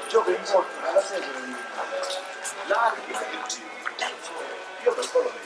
Gioco in porta alla sera l'archi io per quello che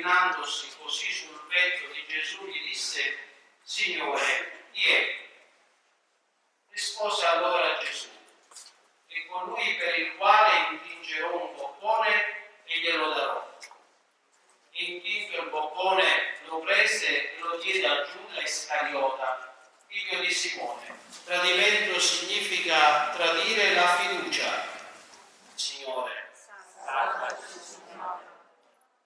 Reclinandosi così sul petto di Gesù gli disse: Signore, chi è? Rispose allora Gesù: senza tradire la fiducia. Signore,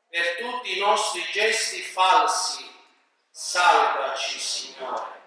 per tutti i nostri gesti falsi, salvaci, Signore.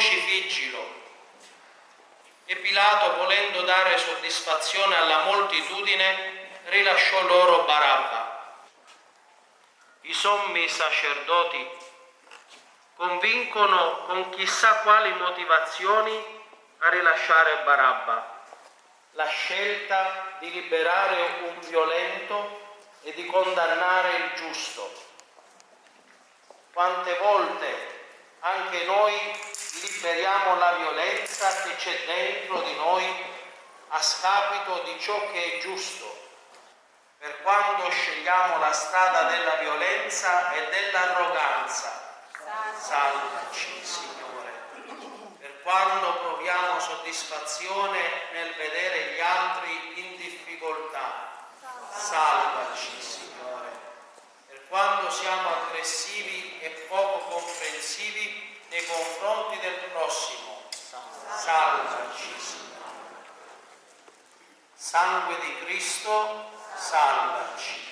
Crocifiggilo. E Pilato, volendo dare soddisfazione alla moltitudine, rilasciò loro Barabba. I sommi sacerdoti convincono con chissà quali motivazioni a rilasciare Barabba. La scelta di liberare un violento e di condannare il giusto. Quante volte anche noi liberiamo la violenza che c'è dentro di noi a scapito di ciò che è giusto, per quando scegliamo la strada della violenza e dell'arroganza. Salvaci, Signore. Per quando proviamo soddisfazione nel vedere gli altri in difficoltà. Salvaci, Signore. Per quando siamo aggressivi e poco comprensivi nei confronti del prossimo. Salvaci, Signore. Sangue di Cristo, salvaci.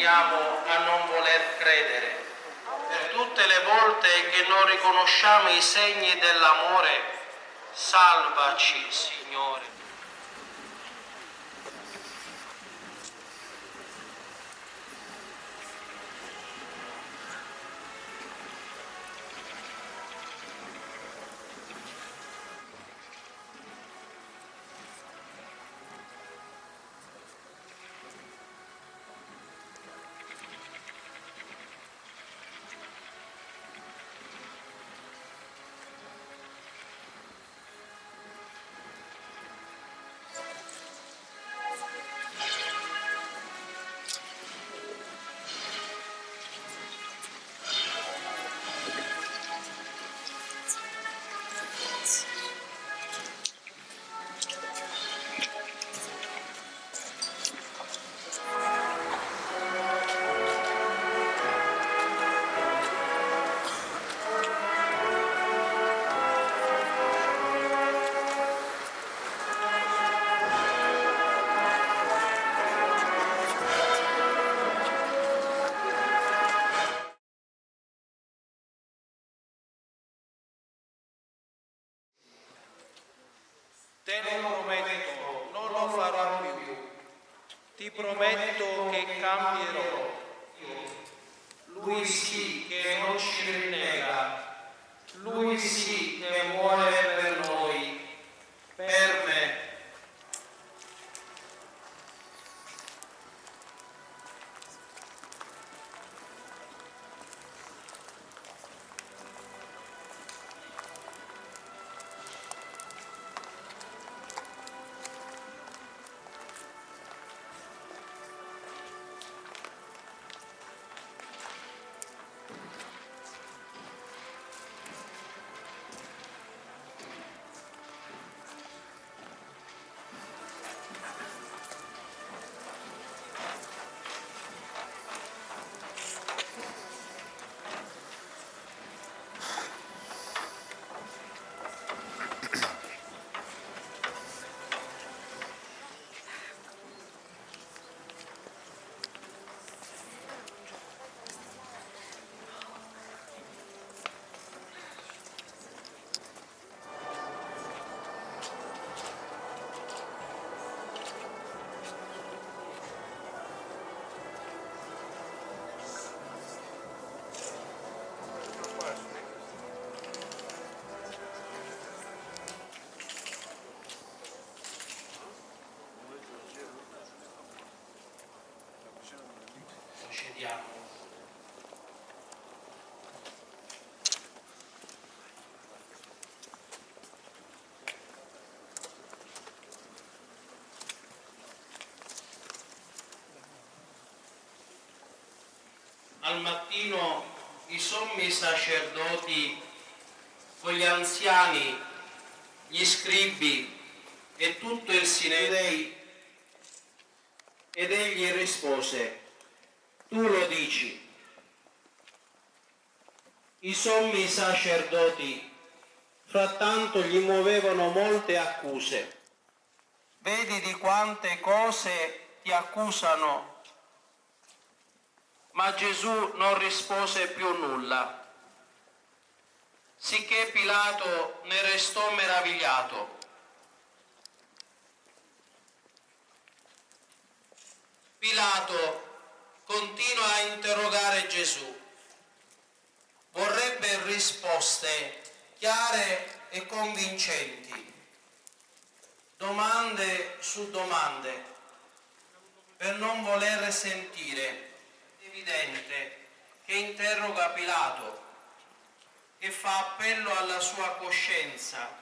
tendiamo a non voler credere. Per tutte le volte che non riconosciamo i segni dell'amore, salvaci, Signore. Te lo prometto, non lo farò più. Ti prometto che cambierò. Lui sì che non ci rinnega. Lui sì che muore per noi, per me. Procediamo. Al mattino i sommi sacerdoti con gli anziani, gli scribi e tutto il Sinedei, ed egli rispose: tu lo dici. I sommi sacerdoti frattanto gli muovevano molte accuse. Vedi di quante cose ti accusano. Ma Gesù non rispose più nulla, sicché Pilato ne restò meravigliato. Pilato continua a interrogare Gesù. Vorrebbe risposte chiare e convincenti, domande su domande, per non voler sentire. Evidente che interroga Pilato, che fa appello alla sua coscienza,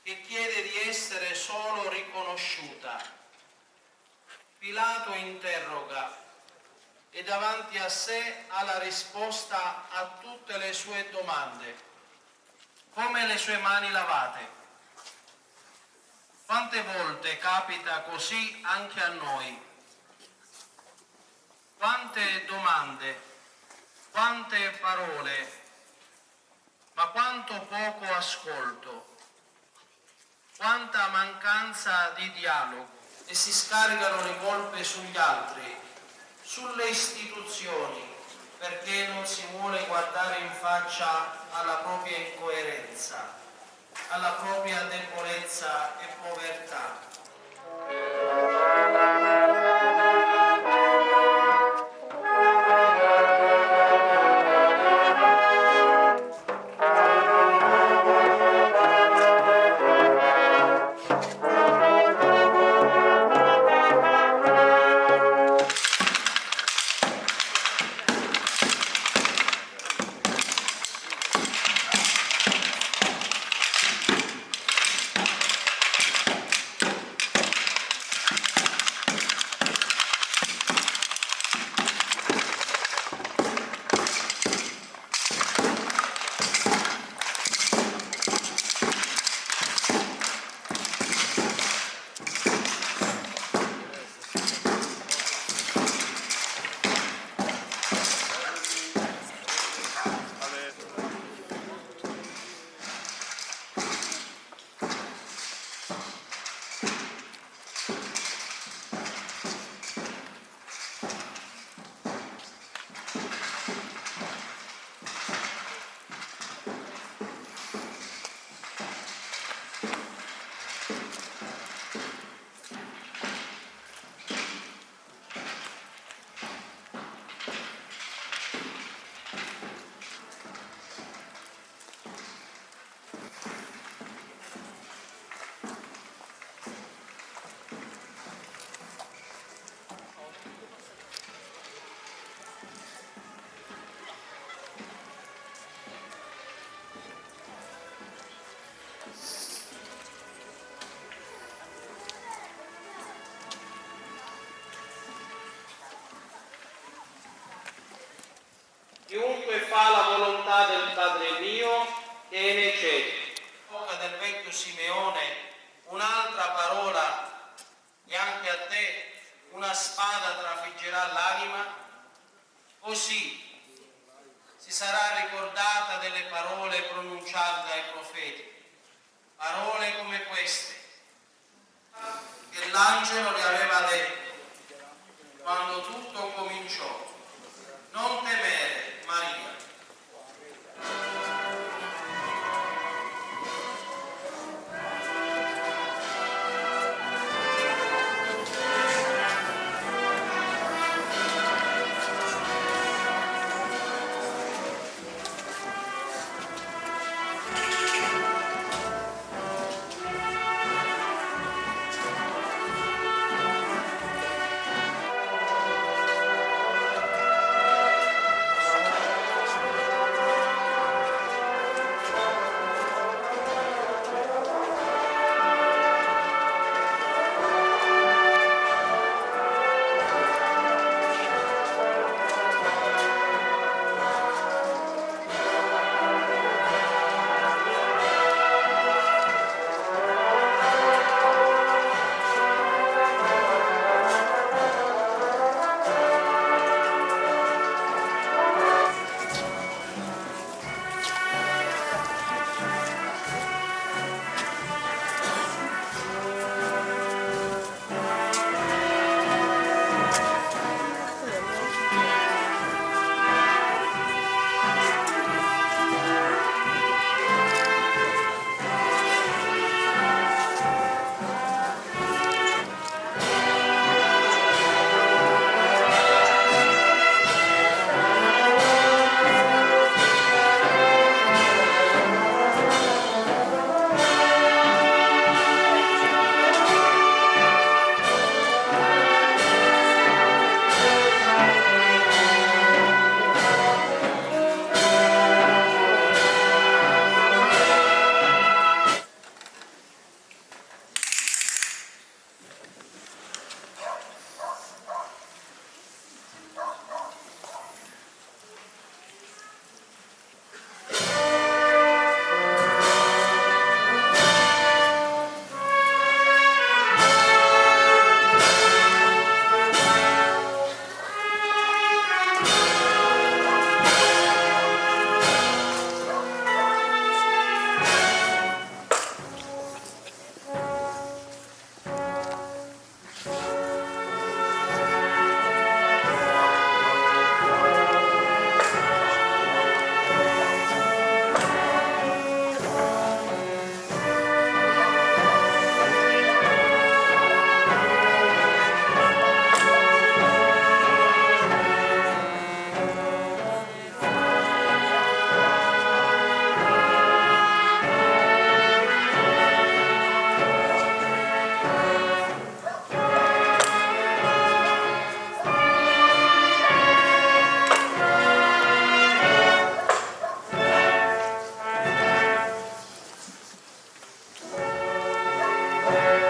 che chiede di essere solo riconosciuta. Pilato interroga e davanti a sé ha la risposta a tutte le sue domande, come le sue mani lavate. Quante volte capita così anche a noi? Quante domande, quante parole, ma quanto poco ascolto, quanta mancanza di dialogo, e si scaricano le colpe sugli altri, sulle istituzioni, perché non si vuole guardare in faccia alla propria incoerenza, alla propria debolezza e povertà. Chiunque fa la volontà del Padre mio che è nei cieli. Bocca del vecchio Simeone, un'altra parola e anche a te una spada trafiggerà l'anima, così si sarà ricordata delle parole pronunciate dai profeti, parole come queste che l'angelo le aveva detto quando tutto cominciò: non temere, Maria. Dio.